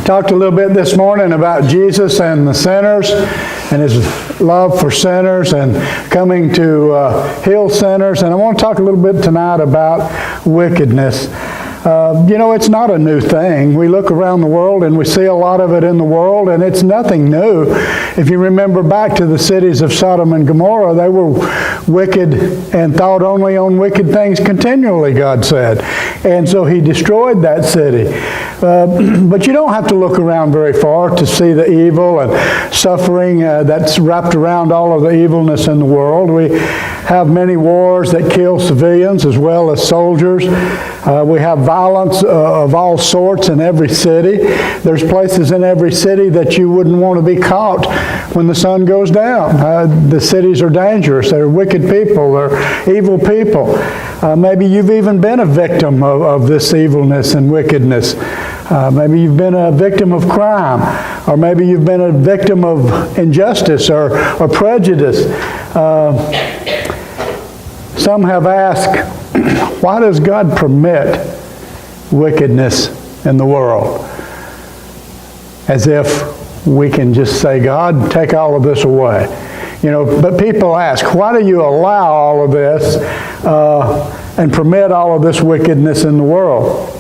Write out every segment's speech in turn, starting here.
Talked a little bit this morning about Jesus and the sinners and His love for sinners and coming to heal sinners. And I want to talk a little bit tonight about wickedness. It's not a new thing. We look around the world and we see a lot of it in the world, and it's nothing new. If you remember back to the cities of Sodom and Gomorrah, they were wicked and thought only on wicked things continually, God said. And so He destroyed that city. But you don't have to look around very far to see the evil and suffering that's wrapped around all of the evilness in the world. We have many wars that kill civilians as well as soldiers. We have violence of all sorts in every city. There's places in every city that you wouldn't want to be caught when the sun goes down. The cities are dangerous. They're wicked people. They're evil people. Maybe you've even been a victim of this evilness and wickedness. Maybe you've been a victim of crime, or maybe you've been a victim of injustice or prejudice. Some have asked, why does God permit wickedness in the world? As if we can just say, God, take all of this away. But people ask, why do you allow all of this and permit all of this wickedness in the world?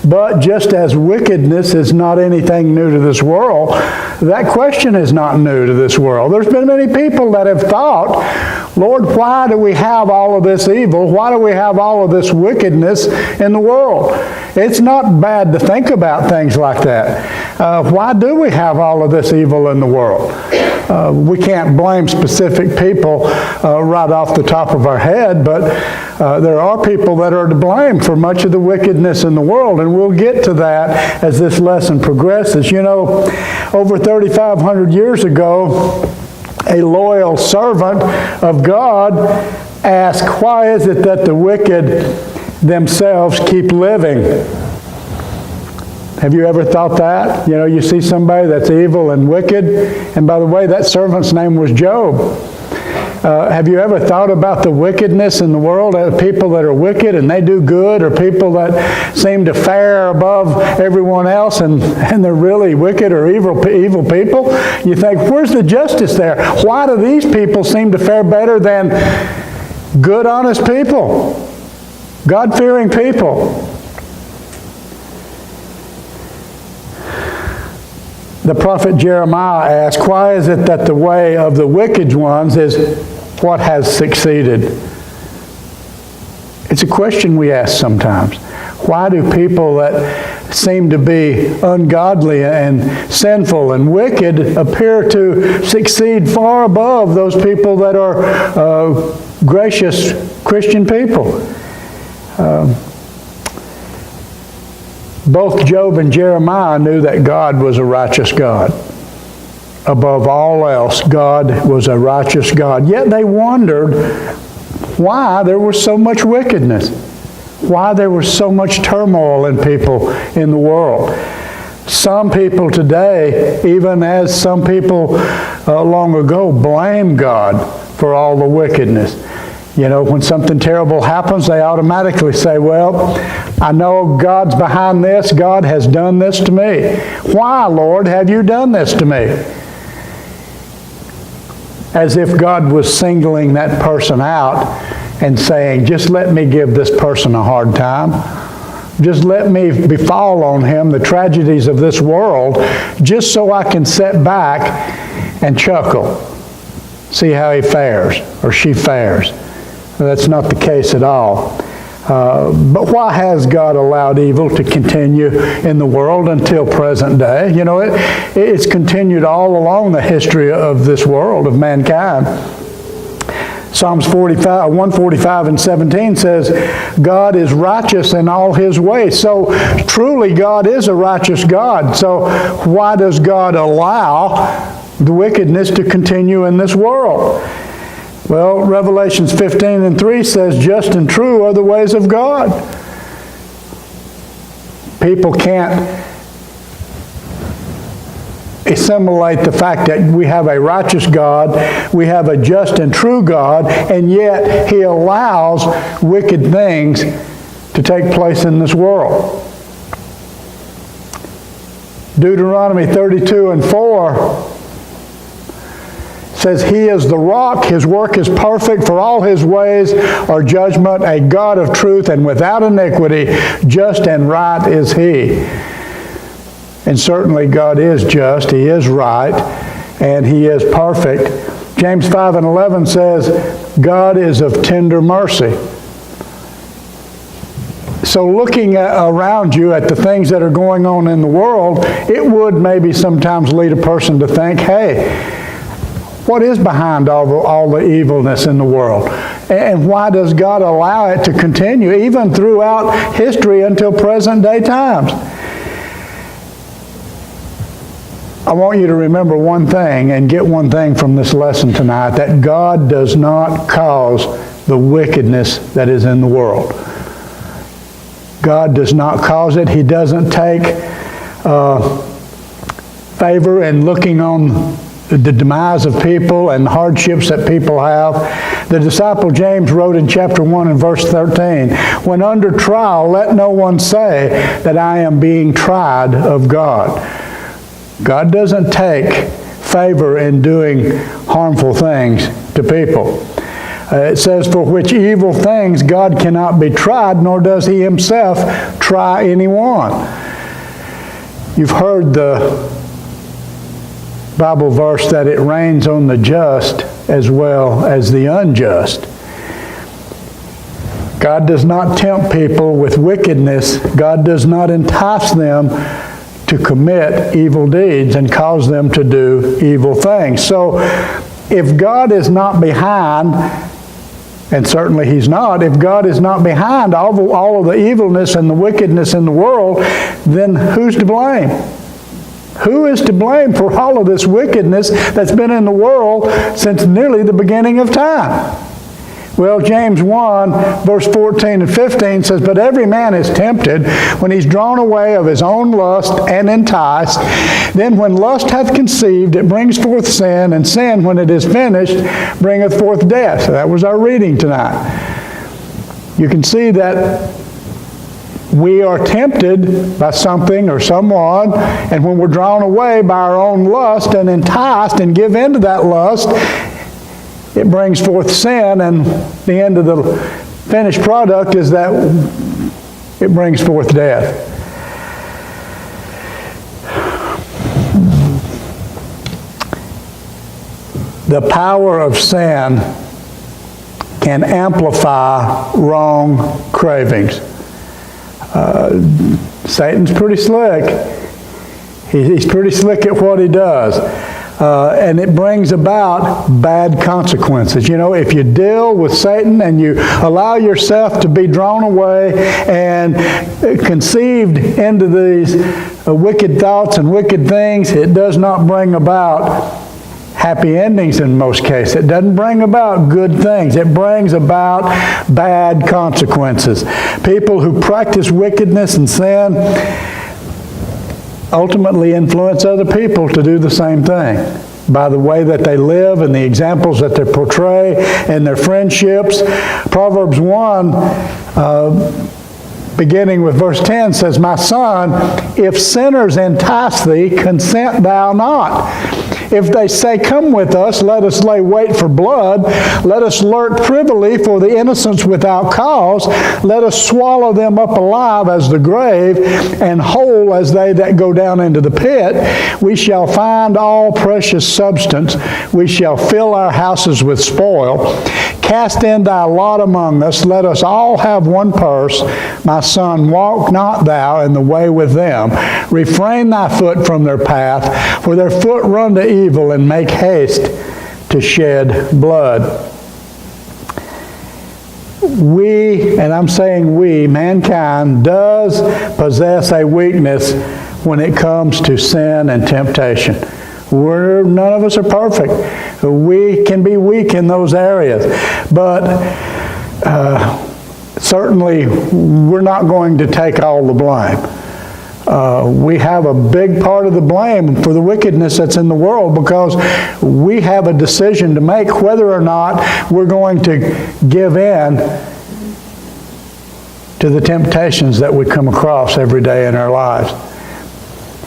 But just as wickedness is not anything new to this world, that question is not new to this world. There's been many people that have thought, Lord, why do we have all of this evil? Why do we have all of this wickedness in the world? It's not bad to think about things like that. Why do we have all of this evil in the world? We can't blame specific people right off the top of our head, but there are people that are to blame for much of the wickedness in the world, and we'll get to that as this lesson progresses. Over 3,500 years ago, a loyal servant of God asked, why is it that the wicked themselves keep living? Have you ever thought that? You see somebody that's evil and wicked, and by the way, that servant's name was Job. Have you ever thought about the wickedness in the world? People that are wicked and they do good, or people that seem to fare above everyone else and they're really wicked or evil people? You think, where's the justice there? Why do these people seem to fare better than good, honest people? God-fearing people? The prophet Jeremiah asked, why is it that the way of the wicked ones is what has succeeded? It's a question we ask sometimes. Why do people that seem to be ungodly and sinful and wicked appear to succeed far above those people that are gracious Christian people? Both Job and Jeremiah knew that God was a righteous God. Above all else, God was a righteous God. Yet they wondered why there was so much wickedness, why there was so much turmoil in people in the world. Some people today, even as some people long ago, blame God for all the wickedness. When something terrible happens, they automatically say, well, I know God's behind this. God has done this to me. Why, Lord, have you done this to me? As if God was singling that person out and saying, just let me give this person a hard time. Just let me befall on him the tragedies of this world, just so I can sit back and chuckle. See how he fares or she fares. That's not the case at all. But why has God allowed evil to continue in the world until present day? It's continued all along the history of this world, of mankind. Psalms 145 and 17 says, God is righteous in all His ways. So truly God is a righteous God. So why does God allow the wickedness to continue in this world? Well, Revelations 15 and 3 says, just and true are the ways of God. People can't assimilate the fact that we have a righteous God, we have a just and true God, and yet He allows wicked things to take place in this world. Deuteronomy 32:4 says, He is the rock, His work is perfect, for all His ways are judgment, a God of truth and without iniquity, just and right is He. And certainly God is just, He is right, and He is perfect. James 5:11 says, God is of tender mercy. So looking around you at the things that are going on in the world, it would maybe sometimes lead a person to think, hey, what is behind all the evilness in the world? And why does God allow it to continue, even throughout history until present day times? I want you to remember one thing and get one thing from this lesson tonight, that God does not cause the wickedness that is in the world. God does not cause it. He doesn't take favor in looking on the demise of people and hardships that people have. The disciple James wrote in chapter 1 and verse 13, when under trial, let no one say that I am being tried of God. God doesn't take favor in doing harmful things to people. It says, for which evil things God cannot be tried, nor does He Himself try anyone. You've heard the Bible verse that it rains on the just as well as the unjust. God does not tempt people with wickedness. God does not entice them to commit evil deeds and cause them to do evil things. So if God is not behind, and certainly He's not, if God is not behind all of the evilness and the wickedness in the world, then who's to blame? Who is to blame for all of this wickedness that's been in the world since nearly the beginning of time? Well, James 1, verse 14 and 15 says, but every man is tempted when he's drawn away of his own lust and enticed. Then when lust hath conceived, it brings forth sin, and sin, when it is finished, bringeth forth death. So that was our reading tonight. You can see that we are tempted by something or someone, and when we're drawn away by our own lust and enticed and give in to that lust, it brings forth sin, and the end of the finished product is that it brings forth death. The power of sin can amplify wrong cravings. Satan's pretty slick. He's pretty slick at what he does. And it brings about bad consequences. You know, if you deal with Satan and you allow yourself to be drawn away and conceived into these wicked thoughts and wicked things, it does not bring about happy endings in most cases. It doesn't bring about good things. It brings about bad consequences. People who practice wickedness and sin ultimately influence other people to do the same thing by the way that they live and the examples that they portray and their friendships. Proverbs 1, beginning with verse 10 says, my son, if sinners entice thee, consent thou not. If they say, come with us, let us lay wait for blood. Let us lurk privily for the innocents without cause. Let us swallow them up alive as the grave, and whole as they that go down into the pit. We shall find all precious substance. We shall fill our houses with spoil. Cast in thy lot among us. Let us all have one purse. My son, walk not thou in the way with them. Refrain thy foot from their path, for their foot run to evil and make haste to shed blood. We, and I'm saying we, mankind, does possess a weakness when it comes to sin and temptation. None of us are perfect. We can be weak in those areas. But certainly we're not going to take all the blame. We have a big part of the blame for the wickedness that's in the world, because we have a decision to make whether or not we're going to give in to the temptations that we come across every day in our lives.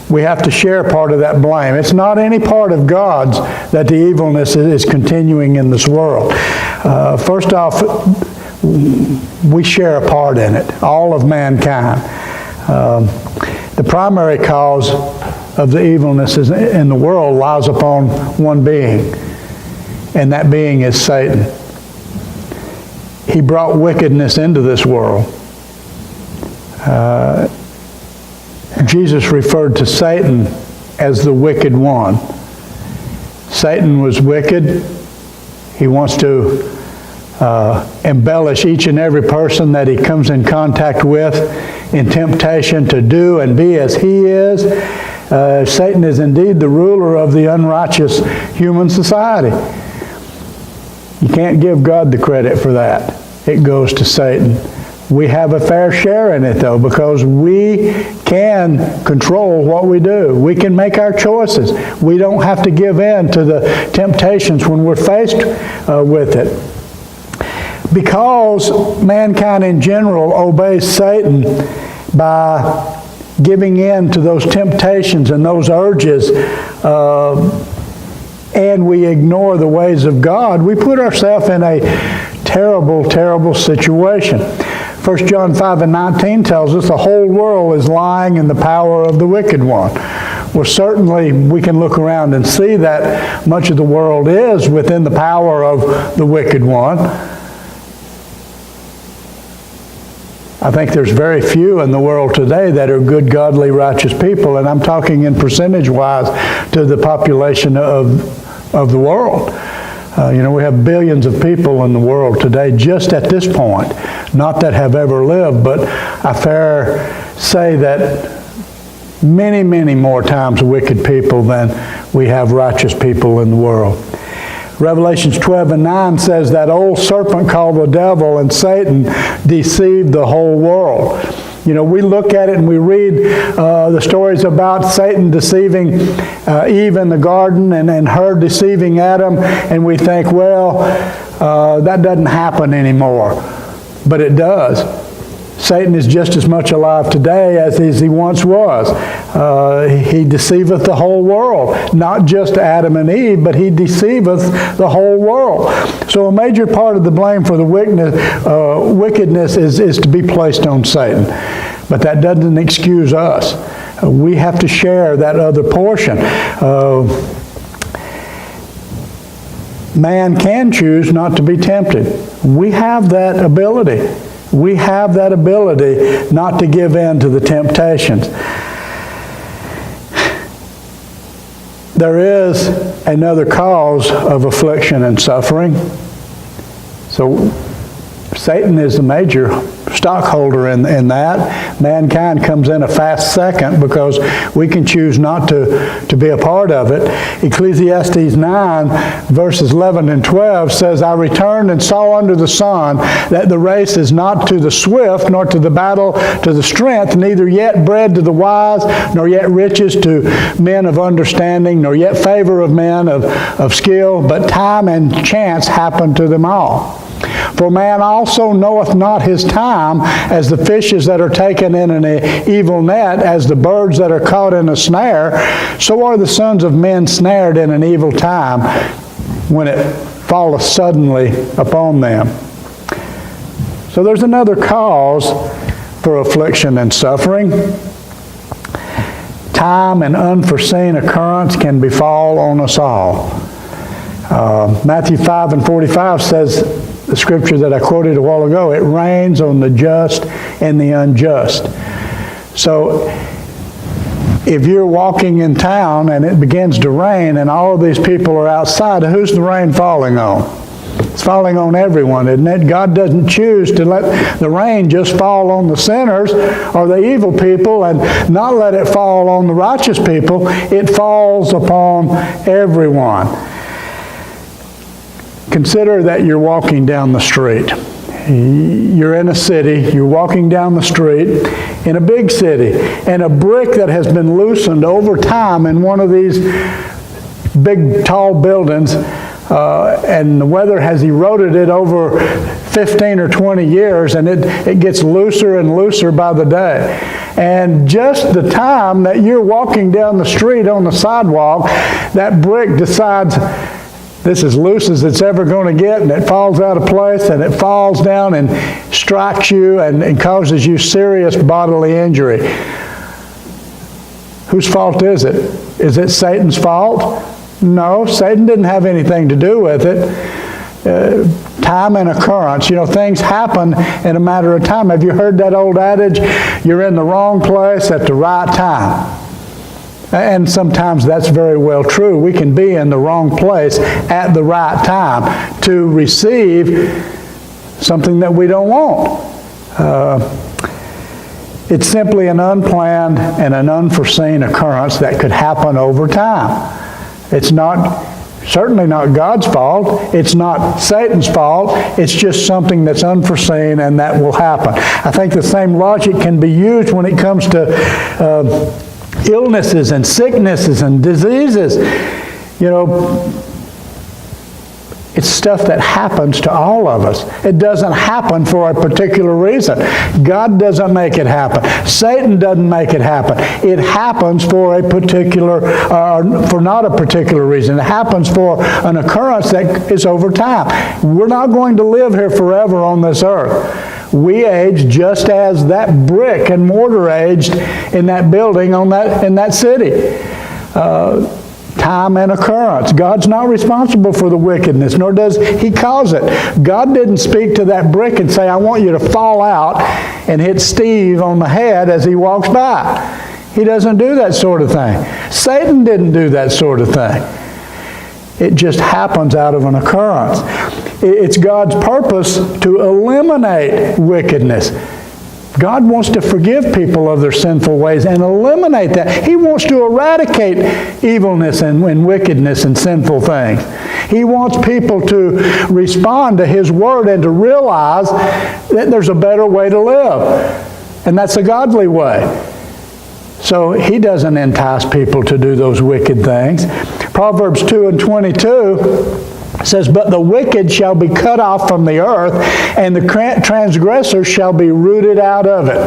we have to share part of that blame. It's not any part of God's that the evilness is continuing in this world. First off, we share a part in it, all of mankind. The primary cause of the evilness in the world lies upon one being, and that being is Satan. He brought wickedness into this world. Jesus referred to Satan as the wicked one. Satan was wicked. He wants to embellish each and every person that he comes in contact with in temptation to do and be as he is. Satan is indeed the ruler of the unrighteous human society. You can't give God the credit for that. It goes to Satan. We have a fair share in it, though, because we can control what we do. We can make our choices. We don't have to give in to the temptations when we're faced with it. Because mankind in general obeys Satan by giving in to those temptations and those urges, and we ignore the ways of God, we put ourselves in a terrible, terrible situation. 1 John 5:19 tells us the whole world is lying in the power of the wicked one. Well, certainly we can look around and see that much of the world is within the power of the wicked one. I think there's very few in the world today that are good, godly, righteous people, and I'm talking in percentage-wise to the population of the world. We have billions of people in the world today just at this point, not that have ever lived, but I fair say that many, many more times wicked people than we have righteous people in the world. Revelations 12:9 says that old serpent called the devil and Satan deceived the whole world. We look at it and we read the stories about Satan deceiving Eve in the garden and her deceiving Adam, and we think, well, that doesn't happen anymore. But it does. Satan is just as much alive today as he once was. He deceiveth the whole world, not just Adam and Eve, but he deceiveth the whole world. So a major part of the blame for the wickedness is to be placed on Satan. But that doesn't excuse us. We have to share that other portion. Man can choose not to be tempted. We have that ability. We have that ability not to give in to the temptations. There is another cause of affliction and suffering. So Satan is the major stockholder in that. Mankind comes in a fast second because we can choose not to be a part of it. Ecclesiastes 9 verses 11 and 12 says, I returned and saw under the sun that the race is not to the swift, nor to the battle to the strength, neither yet bread to the wise, nor yet riches to men of understanding, nor yet favor of men of skill, but time and chance happen to them all. For man also knoweth not his time, as the fishes that are taken in an evil net, as the birds that are caught in a snare, so are the sons of men snared in an evil time, when it falleth suddenly upon them. So there's another cause for affliction and suffering. Time and unforeseen occurrence can befall on us all. Matthew 5:45 says, the scripture that I quoted a while ago, it rains on the just and the unjust. So if you're walking in town and it begins to rain and all of these people are outside, who's the rain falling on? It's falling on everyone, isn't it? God doesn't choose to let the rain just fall on the sinners or the evil people and not let it fall on the righteous people. It falls upon everyone. Consider that you're walking down the street. You're in a city, you're walking down the street in a big city, and a brick that has been loosened over time in one of these big tall buildings and the weather has eroded it over 15 or 20 years, and it gets looser and looser by the day. And just the time that you're walking down the street on the sidewalk, that brick decides this is as loose as it's ever going to get, and it falls out of place, and it falls down and strikes you and causes you serious bodily injury. Whose fault is it? Is it Satan's fault? No, Satan didn't have anything to do with it. Time and occurrence. Things happen in a matter of time. Have you heard that old adage? You're in the wrong place at the right time. And sometimes that's very well true. We can be in the wrong place at the right time to receive something that we don't want. It's simply an unplanned and an unforeseen occurrence that could happen over time. It's certainly not God's fault. It's not Satan's fault. It's just something that's unforeseen and that will happen. I think the same logic can be used when it comes to illnesses and sicknesses and diseases. It's stuff that happens to all of us. It doesn't happen for a particular reason. God doesn't make it happen. Satan doesn't make it happen. It happens for a particular, for not a particular reason. It happens for an occurrence that is over time. We're not going to live here forever on this earth. We age just as that brick and mortar aged in that building in that city. Time and occurrence. God's not responsible for the wickedness, nor does He cause it. God didn't speak to that brick and say, I want you to fall out and hit Steve on the head as he walks by. He doesn't do that sort of thing. Satan didn't do that sort of thing. It just happens out of an occurrence. It's God's purpose to eliminate wickedness. God wants to forgive people of their sinful ways and eliminate that. He wants to eradicate evilness and wickedness and sinful things. He wants people to respond to His Word and to realize that there's a better way to live. And that's a godly way. So He doesn't entice people to do those wicked things. Proverbs 2:22 says, but the wicked shall be cut off from the earth, and the transgressor shall be rooted out of it.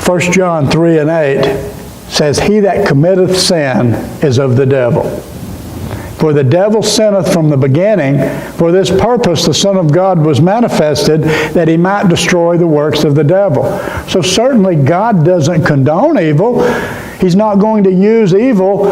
1 John 3:8 says, he that committeth sin is of the devil. For the devil sinneth from the beginning. For this purpose the Son of God was manifested, that He might destroy the works of the devil. So certainly God doesn't condone evil. He's not going to use evil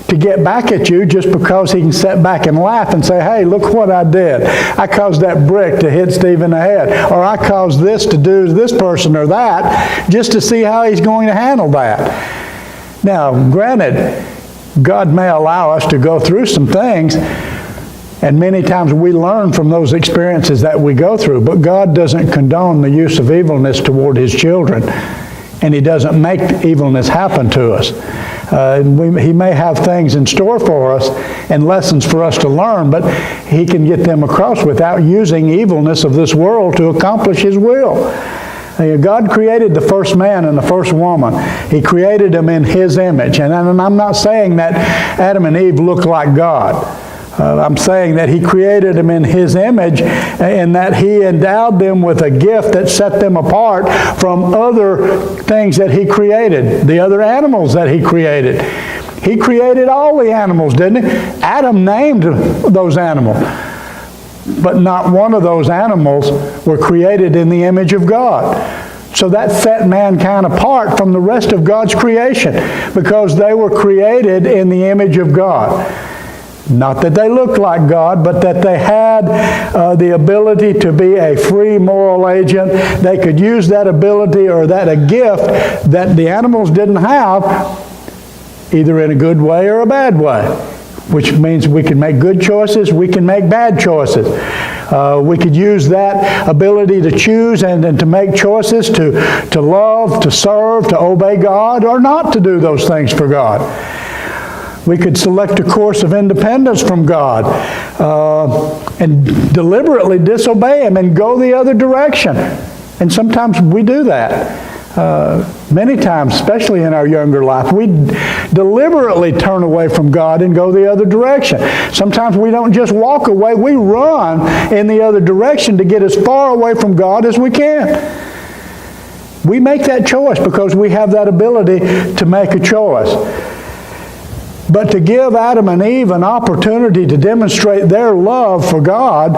to get back at you just because He can sit back and laugh and say, hey, look what I did. I caused that brick to hit Steve in the head. Or I caused this to do to this person or that, just to see how He's going to handle that. Now, granted, God may allow us to go through some things, and many times we learn from those experiences that we go through, but God doesn't condone the use of evilness toward His children, and He doesn't make evilness happen to us. He may have things in store for us and lessons for us to learn, but He can get them across without using evilness of this world to accomplish His will. God created the first man and the first woman. He created them in His image. And I'm not saying that Adam and Eve look like God. I'm saying that He created them in His image, and that He endowed them with a gift that set them apart from other things that He created, the other animals that He created. He created all the animals, didn't He? Adam named those animals. But not one of those animals were created in the image of God. So that set mankind apart from the rest of God's creation, because they were created in the image of God. Not that they looked like God, but that they had the ability to be a free moral agent. They could use that ability or a gift that the animals didn't have, either in a good way or a bad way. Which means we can make good choices, we can make bad choices. We could use that ability to choose and to make choices to love, to serve, to obey God, or not to do those things for God. We could select a course of independence from God and deliberately disobey Him and go the other direction. And sometimes we do that. Many times, especially in our younger life, we deliberately turn away from God and go the other direction. Sometimes we don't just walk away, we run in the other direction to get as far away from God as we can. We make that choice because we have that ability to make a choice. But to give Adam and Eve an opportunity to demonstrate their love for God,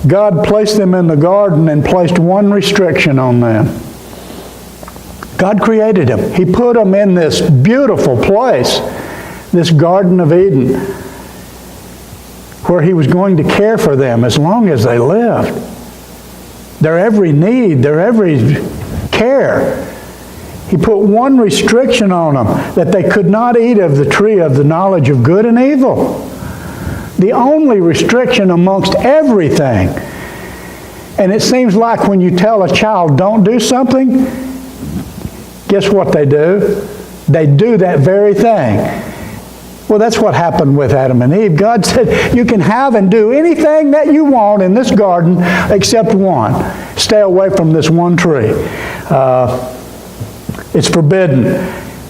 God placed them in the garden and placed one restriction on them. God created them. He put them in this beautiful place, this Garden of Eden, where He was going to care for them as long as they lived. Their every need, their every care. He put one restriction on them, that they could not eat of the tree of the knowledge of good and evil. The only restriction amongst everything. And it seems like when you tell a child, don't do something, guess what they do? They do that very thing. Well, that's what happened with Adam and Eve. God said, you can have and do anything that you want in this garden except one. Stay away from this one tree. It's forbidden.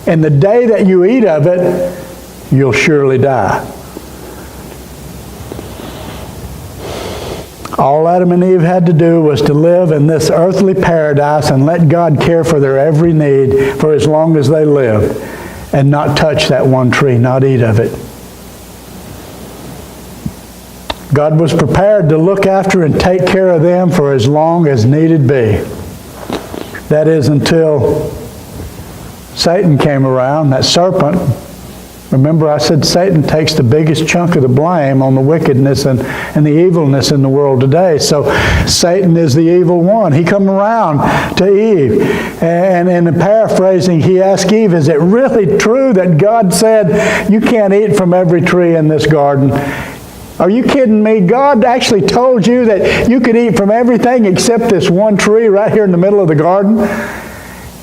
And the day that you eat of it, you'll surely die. All Adam and Eve had to do was to live in this earthly paradise and let God care for their every need for as long as they lived, and not touch that one tree, not eat of it. God was prepared to look after and take care of them for as long as needed be. That is, until Satan came around, that serpent. Remember, I said Satan takes the biggest chunk of the blame on the wickedness and the evilness in the world today. So Satan is the evil one. He come around to Eve. And in paraphrasing, he asked Eve, is it really true that God said you can't eat from every tree in this garden? Are you kidding me? God actually told you that you could eat from everything except this one tree right here in the middle of the garden?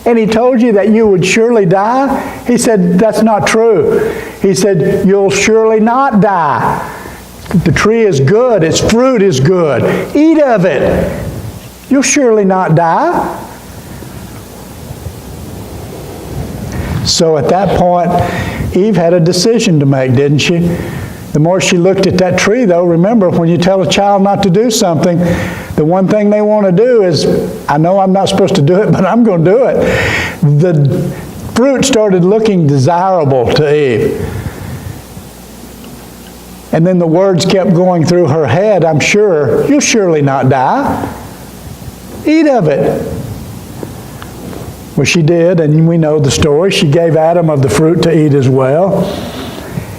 And He told you that you would surely die? He said, that's not true. He said, you'll surely not die. The tree is good. Its fruit is good. Eat of it. You'll surely not die. So at that point, Eve had a decision to make, didn't she? The more she looked at that tree, though, remember, when you tell a child not to do something, the one thing they want to do is, I know I'm not supposed to do it, but I'm going to do it. The fruit started looking desirable to Eve. And then the words kept going through her head, I'm sure, you'll surely not die. Eat of it. Well, she did, and we know the story. She gave Adam of the fruit to eat as well.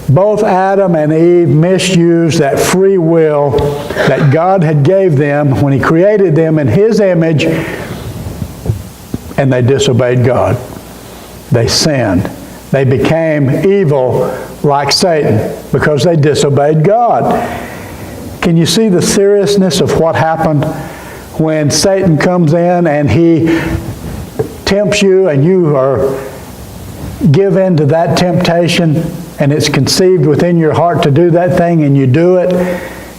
Both Adam and Eve misused that free will that God had gave them when He created them in His image, and they disobeyed God. They sinned. They became evil like Satan because they disobeyed God. Can you see the seriousness of what happened when Satan comes in and he tempts you and you give in to that temptation, and it's conceived within your heart to do that thing, and you do it?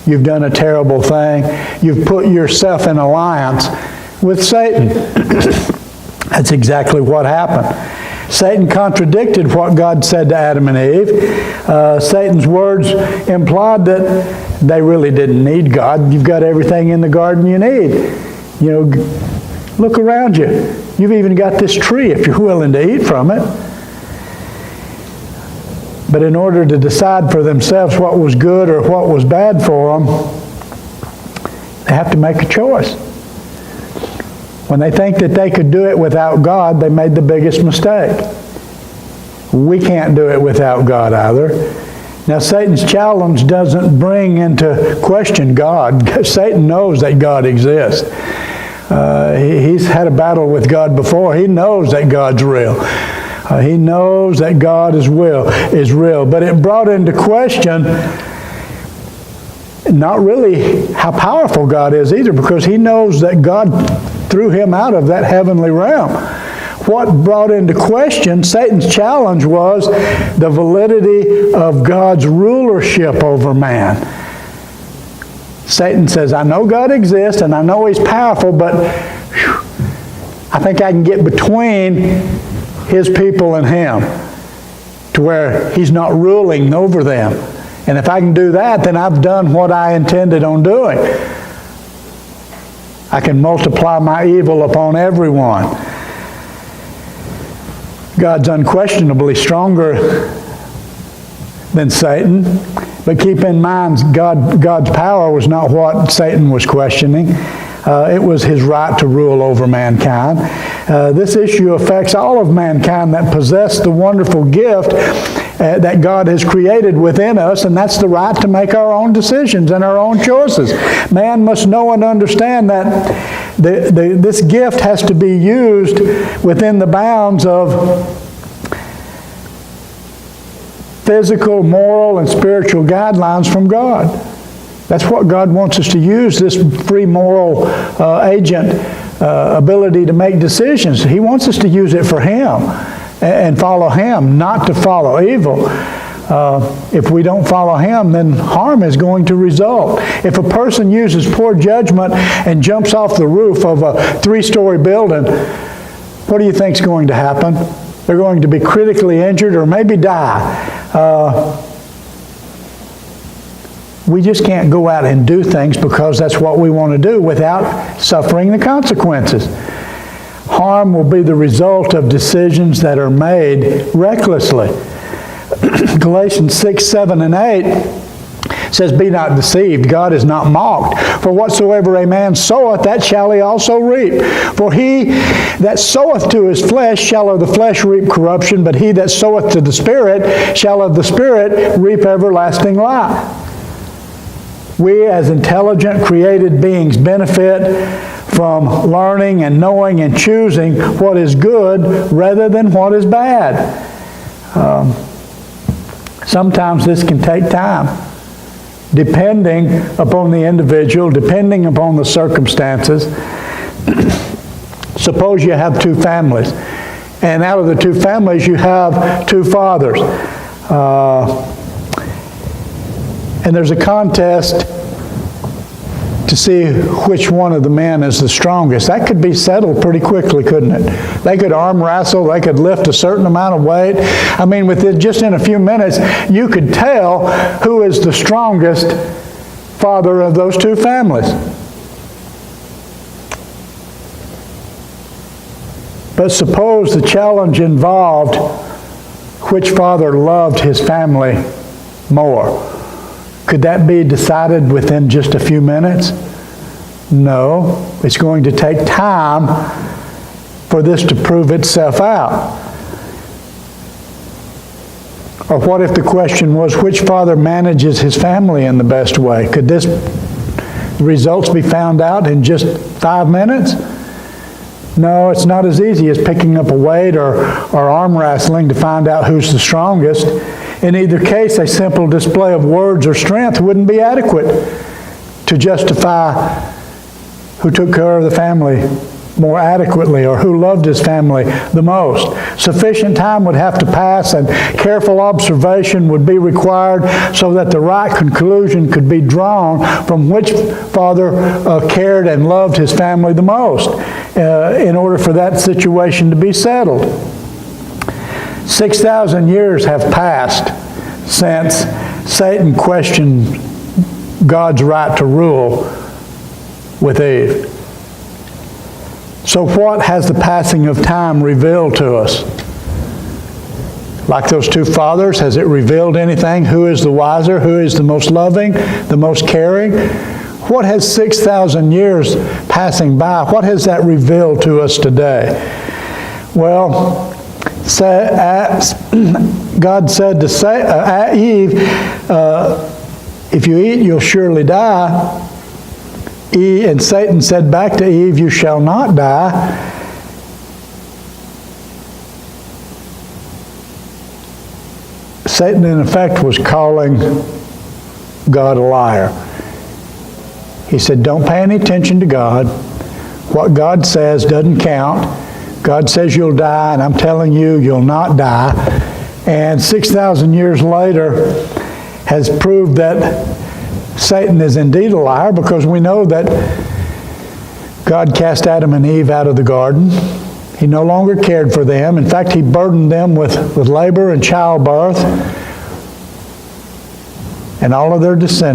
You've done a terrible thing. You've put yourself in alliance with Satan. That's exactly what happened. Satan contradicted what God said to Adam and Eve. Satan's words implied that they really didn't need God. You've got everything in the garden you need. You know, look around you. You've even got this tree if you're willing to eat from it. But in order to decide for themselves what was good or what was bad for them, they have to make a choice. When they think that they could do it without God, they made the biggest mistake. We can't do it without God either. Now, Satan's challenge doesn't bring into question God. Satan knows that God exists. He's had a battle with God before. He knows that God's real. He knows that God is real. But it brought into question not really how powerful God is either, because he knows that God threw him out of that heavenly realm. What brought into question Satan's challenge was the validity of God's rulership over man. Satan says, I know God exists and I know He's powerful, but I think I can get between his people and him to where he's not ruling over them. And if I can do that, then I've done what I intended on doing. I can multiply my evil upon everyone. God's unquestionably stronger than Satan, but keep in mind God's power was not what Satan was questioning. It was his right to rule over mankind. This issue affects all of mankind that possess the wonderful gift that God has created within us, and that's the right to make our own decisions and our own choices. Man must know and understand that this gift has to be used within the bounds of physical, moral, and spiritual guidelines from God. That's what God wants us to use, this free moral agent ability to make decisions. He wants us to use it for Him and follow Him, not to follow evil. If we don't follow Him, then harm is going to result. If a person uses poor judgment and jumps off the roof of a 3-story building, what do you think is going to happen? They're going to be critically injured or maybe die. We just can't go out and do things because that's what we want to do without suffering the consequences. Harm will be the result of decisions that are made recklessly. Galatians 6, 7, and 8 says, "Be not deceived, God is not mocked. For whatsoever a man soweth, that shall he also reap. For he that soweth to his flesh shall of the flesh reap corruption, but he that soweth to the Spirit shall of the Spirit reap everlasting life." We as intelligent, created beings benefit from learning and knowing and choosing what is good rather than what is bad. Sometimes this can take time, depending upon the individual, depending upon the circumstances. Suppose you have 2 families, and out of the 2 families you have 2 fathers. And there's a contest to see which one of the men is the strongest. That could be settled pretty quickly, couldn't it? They could arm wrestle, they could lift a certain amount of weight. I mean, just in a few minutes, you could tell who is the strongest father of those 2 families. But suppose the challenge involved which father loved his family more. Could that be decided within just a few minutes? No. It's going to take time for this to prove itself out. Or what if the question was, which father manages his family in the best way? Could the results be found out in just 5 minutes? No, it's not as easy as picking up a weight or arm wrestling to find out who's the strongest. In either case, a simple display of words or strength wouldn't be adequate to justify who took care of the family more adequately or who loved his family the most. Sufficient time would have to pass and careful observation would be required so that the right conclusion could be drawn from which father cared and loved his family the most in order for that situation to be settled. 6,000 years have passed since Satan questioned God's right to rule with Eve. So what has the passing of time revealed to us? Like those 2 fathers, has it revealed anything? Who is the wiser? Who is the most loving? The most caring? What has 6,000 years passing by, what has that revealed to us today? Well, God said to Eve, if you eat, you'll surely die. And Satan said back to Eve, you shall not die. Satan, in effect, was calling God a liar. He said, don't pay any attention to God. What God says doesn't count. God says you'll die, and I'm telling you, you'll not die. And 6,000 years later has proved that Satan is indeed a liar, because we know that God cast Adam and Eve out of the garden. He no longer cared for them. In fact, He burdened them with labor and childbirth and all of their descendants.